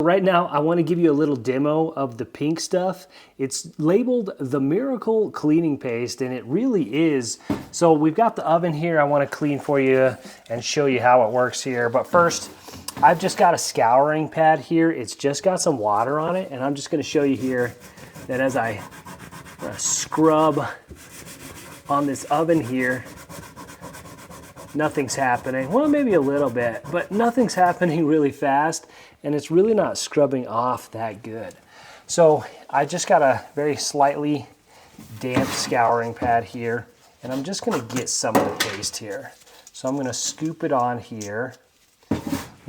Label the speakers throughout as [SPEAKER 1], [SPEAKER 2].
[SPEAKER 1] Right now, I want to give you a little demo of the pink stuff. It's labeled the Miracle Cleaning Paste, and it really is. So we've got the oven here I want to clean for you and show you how it works here. But first, I've just got a scouring pad here. It's just got some water on it, and I'm just going to show you here that as I scrub on this oven here, nothing's happening. Well, maybe a little bit, but nothing's happening really fast, and it's really not scrubbing off that good. So I just got a very slightly damp scouring pad here, and I'm just gonna get some of the paste here. So I'm gonna scoop it on here.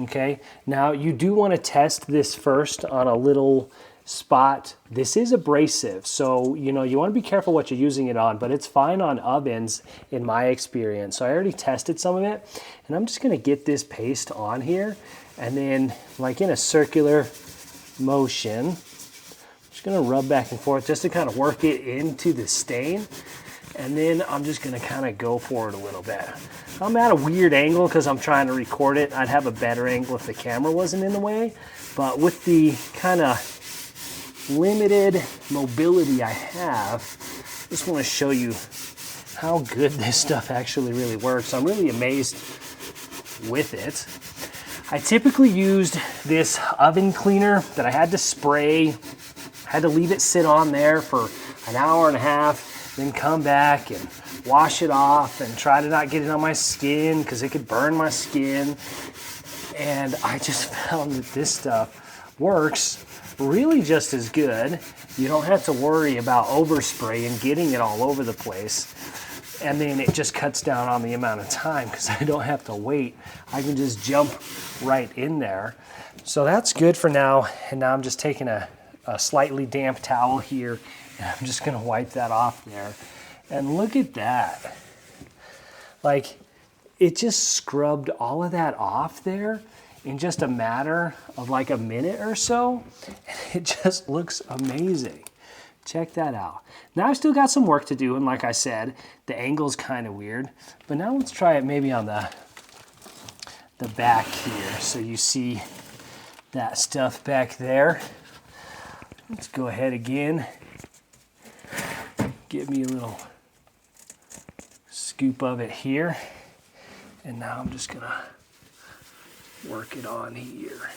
[SPEAKER 1] Okay, now you do wanna test this first on a little spot. This is abrasive, so you want to be careful what you're using it on, but it's fine on ovens in my experience. So I already tested some of it, and I'm just going to get this paste on here, and then like in a circular motion, I'm just going to rub back and forth just to kind of work it into the stain, and then I'm just going to kind of go for it a little bit. I'm at a weird angle because I'm trying to record it. I'd have a better angle if the camera wasn't in the way, but with the kind of limited mobility I have, just want to show you how good this stuff actually really works. I'm really amazed with it. I typically used this oven cleaner that I had to spray, had to leave it sit on there for an hour and a half, then come back and wash it off and try to not get it on my skin because it could burn my skin. And I just found that this stuff works really just as good. You don't have to worry about overspray and getting it all over the place. And then it just cuts down on the amount of time because I don't have to wait. I can just jump right in there. So that's good for now. And now I'm just taking a slightly damp towel here, and I'm just gonna wipe that off there. And look at that. Like, it just scrubbed all of that off there in just a matter of like a minute or so. It just looks amazing. Check that out. Now I've still got some work to do, and like I said, the angle's kind of weird, but now let's try it maybe on the back here so you see that stuff back there. Let's go ahead again. Give me a little scoop of it here, and now I'm just gonna work it on here.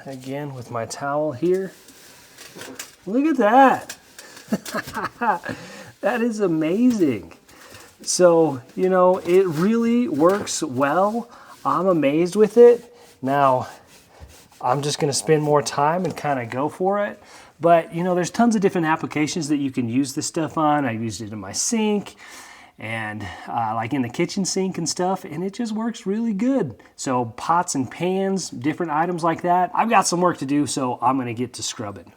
[SPEAKER 1] Again with my towel here. Look at that. That is amazing. So, it really works well. I'm amazed with it. Now, I'm just going to spend more time and kind of go for it. But, there's tons of different applications that you can use this stuff on. I used it in my sink and like in the kitchen sink and stuff, and it just works really good. So pots and pans, different items like that. I've got some work to do, so I'm going to get to scrubbing.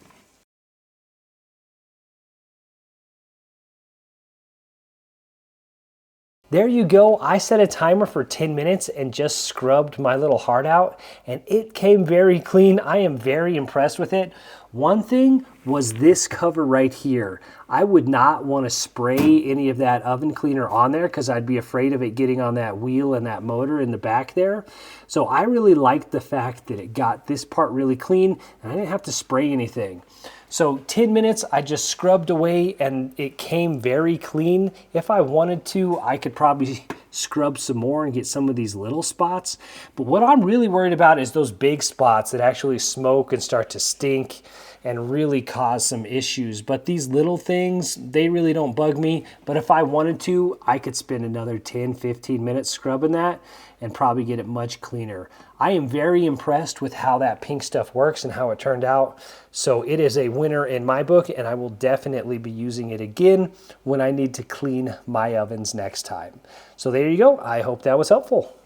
[SPEAKER 1] There you go. I set a timer for 10 minutes and just scrubbed my little heart out, and it came very clean. I am very impressed with it. One thing was this cover right here. I would not want to spray any of that oven cleaner on there because I'd be afraid of it getting on that wheel and that motor in the back there. So I really liked the fact that it got this part really clean and I didn't have to spray anything. So 10 minutes, I just scrubbed away and it came very clean. If I wanted to, I could probably scrub some more and get some of these little spots. But what I'm really worried about is those big spots that actually smoke and start to stink and really cause some issues. But these little things, they really don't bug me. But if I wanted to, I could spend another 10, 15 minutes scrubbing that and probably get it much cleaner. I am very impressed with how that pink stuff works and how it turned out. So it is a winner in my book, and I will definitely be using it again when I need to clean my ovens next time. So there you go. I hope that was helpful.